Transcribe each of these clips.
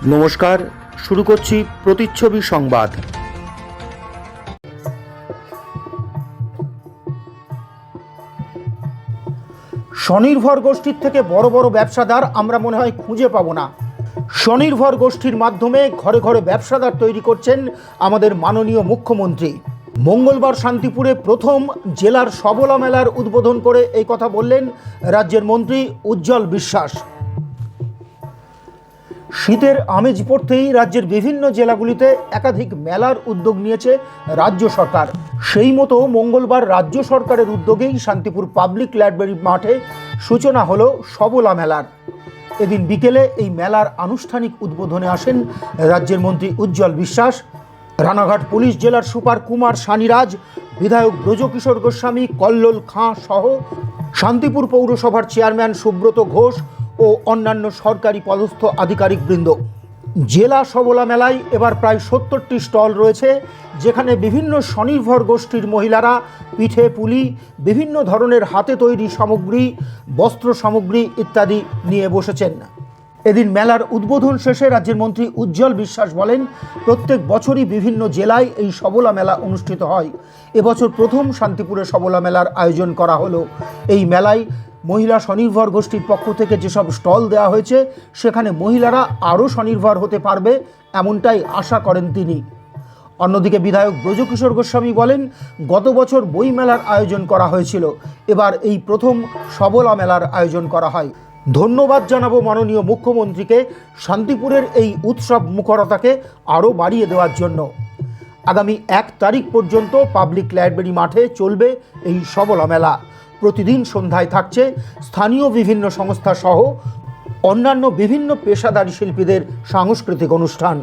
নমস্কার, শুরু করছি প্রতিচ্ছবি সংবাদ। স্বনির্ভর গোষ্ঠীর থেকে বড় বড় ব্যবসাদার আমরা মনে হয় খুঁজে পাবো না। স্বনির্ভর গোষ্ঠীর মাধ্যমে ঘরে ঘরে ব্যবসাদার তৈরি করছেন আমাদের মাননীয় মুখ্যমন্ত্রী। মঙ্গলবার শান্তিপুরে প্রথম জেলার সবলা মেলার উদ্বোধন করে এই কথা বললেন রাজ্যের মন্ত্রী উজ্জ্বল বিশ্বাস। শীতের আমেজ পড়তেই রাজ্যের বিভিন্ন জেলাগুলিতে একাধিক মেলার উদ্যোগ নিয়েছে রাজ্য সরকার। সেই মতো মঙ্গলবার রাজ্য সরকারের উদ্যোগেই শান্তিপুর পাবলিক লাইব্রেরি মাঠে সূচনা হলো সবলা মেলার। এদিন বিকেলে এই মেলার আনুষ্ঠানিক উদ্বোধনে আসেন রাজ্যের মন্ত্রী উজ্জ্বল বিশ্বাস, রানাঘাট পুলিশ জেলার সুপার কুমার সানিরাজ, বিধায়ক ব্রজকিশোর গোস্বামী, কল্লোল খাঁ সহ শান্তিপুর পৌরসভার চেয়ারম্যান সুব্রত ঘোষ ও অন্যান্য সরকারি পদস্থ আধিকারিকবৃন্দ। জেলা সবলা মেলায় এবার প্রায় 70টি স্টল রয়েছে, যেখানে বিভিন্ন স্বনির্ভর গোষ্ঠীর মহিলারা পিঠে পুলি, বিভিন্ন ধরনের হাতে তৈরি সামগ্রী, বস্ত্র সামগ্রী ইত্যাদি নিয়ে বসেছেন। এদিন মেলার উদ্বোধন শেষে রাজ্যের মন্ত্রী উজ্জ্বল বিশ্বাস বলেন, প্রত্যেক বছরই বিভিন্ন জেলায় এই সবলা মেলা অনুষ্ঠিত হয়। এবছর প্রথম শান্তিপুরে সবলা মেলার আয়োজন করা হলো। এই মেলায় মহিলা স্বনির্ভর গোষ্ঠীর পক্ষ থেকে যেসব স্টল দেওয়া হয়েছে, সেখানে মহিলারা আরও স্বনির্ভর হতে পারবে, এমনটাই আশা করেন তিনি। অন্যদিকে বিধায়ক ব্রজকিশোর গোস্বামী বলেন, গত বছর বই মেলার আয়োজন করা হয়েছিল, এবার এই প্রথম সবলা মেলার আয়োজন করা হয়। ধন্যবাদ জানাবো মাননীয় মুখ্যমন্ত্রীকে শান্তিপুরের এই উৎসব মুখরতাকে আরও বাড়িয়ে দেওয়ার জন্য। আগামী 1 তারিখ পর্যন্ত পাবলিক লাইব্রেরি মাঠে চলবে এই সবলা মেলা। প্রতিদিন সন্ধ্যায় থাকছে স্থানীয় বিভিন্ন সংস্থা সহ অন্যান্য বিভিন্ন পেশাদারী শিল্পীদের সাংস্কৃতিক অনুষ্ঠান।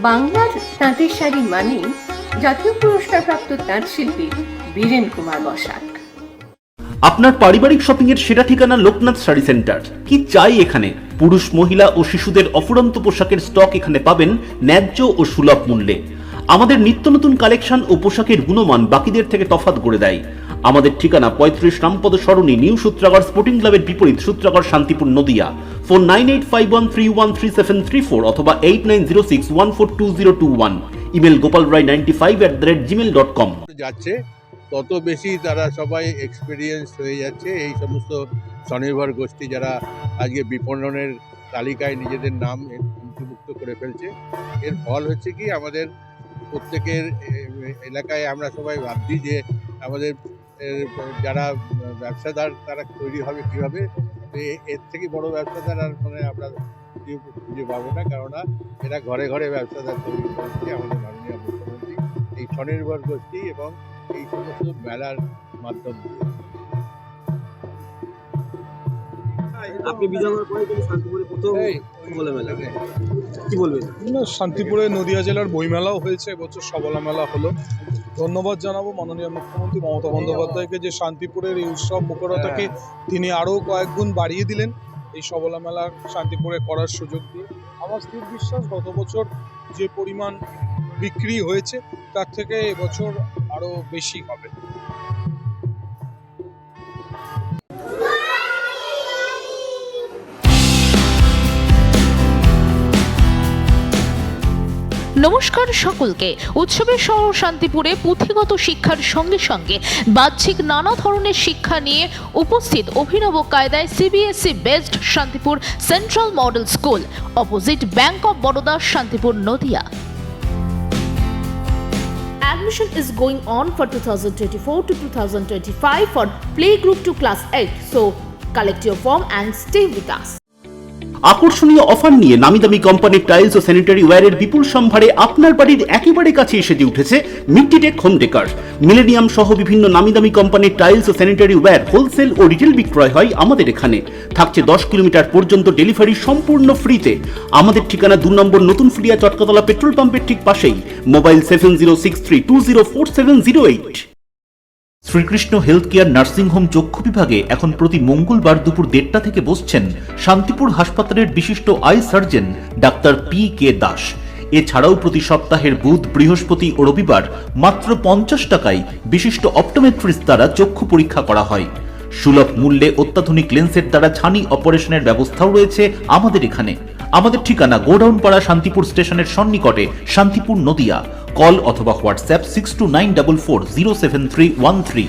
বাংলার তাঁতের শাড়ি মানেই জাতীয় পুরস্কারপ্রাপ্ত তাঁত শিল্পী বীরেন কুমার বসাক। আপনার পারিবারিক শপিং এর সেরা ঠিকানা লোকনাথ শাড়ি সেন্টার। কি চাই এখানে? পুরুষ, মহিলা ও শিশুদের অফুরন্ত পোশাকের স্টক এখানে পাবেন ন্যায্য ও সুলভ মূল্যে। আমাদের নিত্য নতুন কালেকশন ও পোশাকের গুণমান বাকিদের থেকে তফাৎ করে দেয়। আমাদের ঠিকানা 35 রামপদ সরণি, নিউ সূত্রাগড় স্পোর্টিং ক্লাবের বিপরীত, সূত্রাগড়, শান্তিপুর, নদিয়া। ফোন 9851313734 অথবা 8906142021। Email gopalrai95@gmail.com। যাচ্ছে তত বেশি তারা সবাই এক্সপিরিয়েন্স হয়ে যাচ্ছে। এই সমস্ত স্বনির্ভর গোষ্ঠী যারা আজকে বিপণনের তালিকায় নিজেদের নাম অন্তর্ভুক্ত করে ফেলছে, এর ফল হচ্ছে কি আমাদের প্রত্যেকের এলাকায় আমরা সবাই ভাবছি যে আমাদের যারা ব্যবসাদার তারা তৈরি হবে কীভাবে। এর থেকে বড় ব্যবসাদার আর আমরা খুঁজে পাবো না, কেননা এরা ঘরে ঘরে ব্যবসাদার তৈরি করছে আমাদের মাননীয় মুখ্যমন্ত্রী এই স্বনির্ভর গোষ্ঠী এবং এই সমস্ত মেলার মাধ্যম দিয়ে। আপনি বিজয় হওয়ার পরে কিন্তু শান্তিপুরে প্রথম সবলা মেলা, কি বলবেন? শান্তিপুরে নদিয়া জেলার বইমেলাও হয়েছে, এবছর সবলা মেলা হলো। ধন্যবাদ জানাবো মাননীয় মুখ্যমন্ত্রী মমতা বন্দ্যোপাধ্যায়কে যে শান্তিপুরের এই উৎসব মুখরতাকে তিনি আরও কয়েক গুণ বাড়িয়ে দিলেন এই সবলা মেলা শান্তিপুরে করার সুযোগ দিয়ে। আমার স্থির বিশ্বাস গত বছর যে পরিমাণ বিক্রি হয়েছে তার থেকে এবছর আরও বেশি হবে। নমস্কার সকলকে। উৎসবের শহর শান্তিপুরে পুঁথিগত শিক্ষার সঙ্গে সঙ্গে বাহ্যিক নানা ধরনের শিক্ষা নিয়ে উপস্থিত অভিনব কায়দায় CBSE based Shantipur central model school, opposite bank of Baroda, Shantipur, Nadia. Admission is going on for 2024 to 2025 for playgroup to class 8. So collect your form and stay with us. আকর্ষণীয় অফার নিয়ে নামি দামি কোম্পানির টাইলস ও স্যানিটারি ওয়্যারের বিপুল সম্ভারে আপনার বাড়ির একেবারে কাছে এসে উঠেছে মিট্টিটেক হোম ডেকার। মিলেনিয়াম সহ বিভিন্ন নামি দামি কোম্পানির টাইলস ও স্যানিটারি ওয়্যার হোলসেল ও রিটেল বিক্রয় হয় আমাদের এখানে। থাকছে 10 কিলোমিটার পর্যন্ত ডেলিভারি সম্পূর্ণ ফ্রিতে। আমাদের ঠিকানা 2 নম্বর নতুন ফিরিয়া চটকাতলা পেট্রোল পাম্পের ঠিক পাশেই। Mobile 7063204708। Srikrishna health care nursing home চক্ষু বিভাগে এখন প্রতি মঙ্গলবার দুপুর 1:30টা থেকে বসছেন শান্তিপুর হাসপাতালের বিশিষ্ট I surgeon doctor PK Das. এছাড়াও প্রতি সপ্তাহের বুধ, বৃহস্পতি ও রবিবার মাত্র 50 টাকায় বিশিষ্ট অপটোমেট্রিস্ট দ্বারা চক্ষু পরীক্ষা করা হয়। সুলভ মূল্যে অত্যাধুনিক লেন্সের দ্বারা ছানি অপারেশনের ব্যবস্থাও রয়েছে আমাদের এখানে। আমাদের ঠিকানা গোডাউন পাড়া, শান্তিপুর স্টেশনের সন্নিকটে, শান্তিপুর, নদিয়া। কল অথবা হোয়াটসঅ্যাপ 6294407313।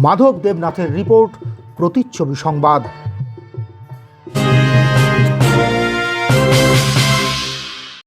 মাধব দেবনাথের রিপোর্ট, প্রতিচ্ছবি সংবাদ।